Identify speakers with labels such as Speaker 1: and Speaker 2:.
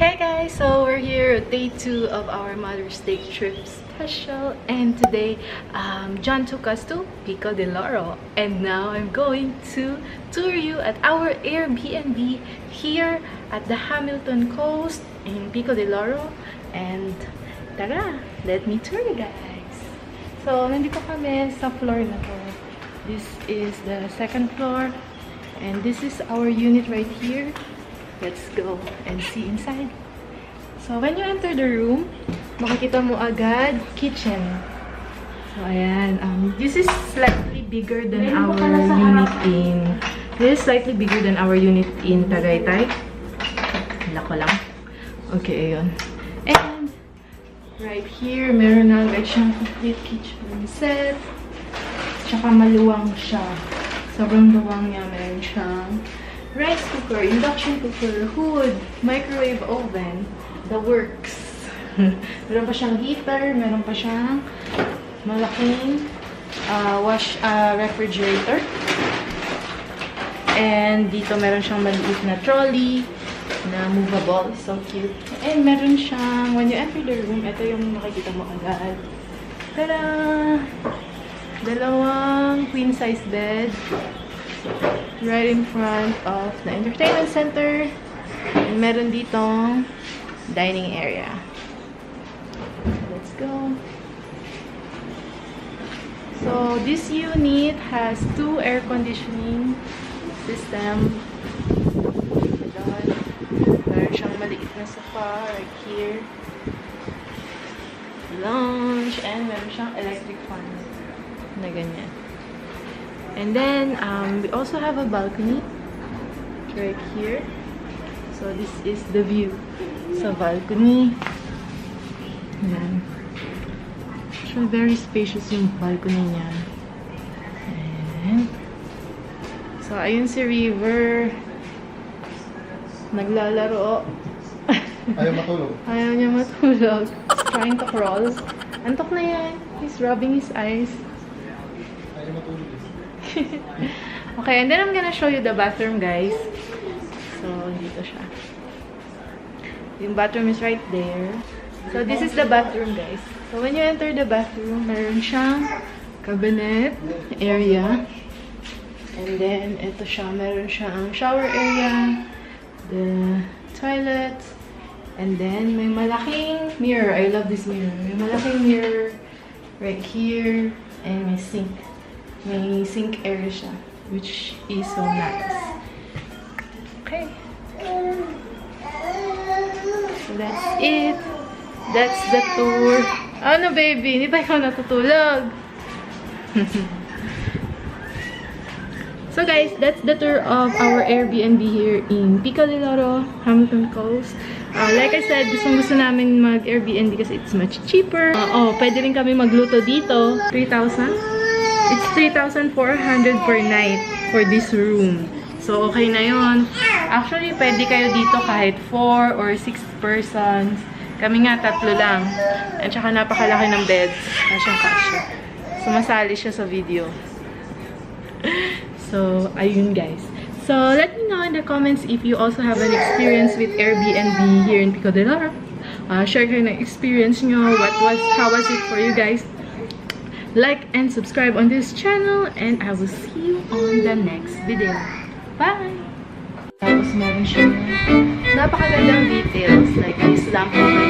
Speaker 1: Hey guys, so we're here at day 2 of our Mother's Day trip special, and today John took us to Pico de Loro, and now I'm going to tour you at our Airbnb here at the Hamilton coast in Pico de Loro. And tara, let me tour you guys. So nandito kami sa floor na to. This is the second floor, and this is our unit right here. Let's go and see inside. So, when you enter the room, makikita mo agad kitchen. So, ayan. This is slightly bigger than our unit in... This is slightly bigger than our unit in Tagaytay. Hala ko lang. Okay, ayun. And, right here, meron na agad siyang complete kitchen set. Tsaka maluwang siya. Sobrang luwang niya. Meron siyang rice cooker, induction cooker, hood, microwave oven, the works. Meron pa siyang heater, meron pa siyang malaking refrigerator. And dito meron siyang maliit na trolley na movable. So cute. And meron siyang, when you enter the room, ito yung makikita mo agad. Tada! Dalawang queen size bed. Right in front of the entertainment center. And meron ditong dining area. Let's go. So, this unit has 2 air conditioning system. Meron siyang maliit na sofa right here. Lounge. And meron siyang electric fan na ganyan. And then, we also have a balcony right here. So, this is the view sa balcony. Ayan. Actually, very spacious yung balcony niya. And, so, ayun si River. Naglalaro.
Speaker 2: Ayaw matulog.
Speaker 1: Ayaw niya matulog. He's trying to crawl. Antok na yan. He's rubbing his eyes.
Speaker 2: Ayaw matulog.
Speaker 1: Okay, and then I'm gonna show you the bathroom, guys. So, dito siya. Yung bathroom is right there. So, this is the bathroom, guys. So, when you enter the bathroom, meron siyang cabinet area. And then, ito siya. Meron siyang shower area, the toilet, and then may malaking mirror. I love this mirror. May malaking mirror right here, and may sink. May sink area siya, which is so nice. Okay. So that's it. That's the tour. Ano, baby? Hindi pa ikaw natutulog. So guys, that's the tour of our Airbnb here in Pico de Loro, Hamilton Coast. Like I said, gusto namin mag-Airbnb kasi it's much cheaper. Pwede rin kami magluto dito. 3,000? It's 3,400 per night for this room. So, okay na yun. Actually, pwede kayo dito kahit 4 or 6 persons. Kami nga, 3 lang. At saka napakalaki ng beds. Kasyang-kasya. Sumasali siya sa video. So, ayun guys. So, let me know in the comments if you also have an experience with Airbnb here in Pico de Loro. Share kayo ng experience nyo. How was it for you guys? Like and subscribe on this channel, and I will see you on the next video. Bye! Tapos meron siya napakagandang details, like this lamp over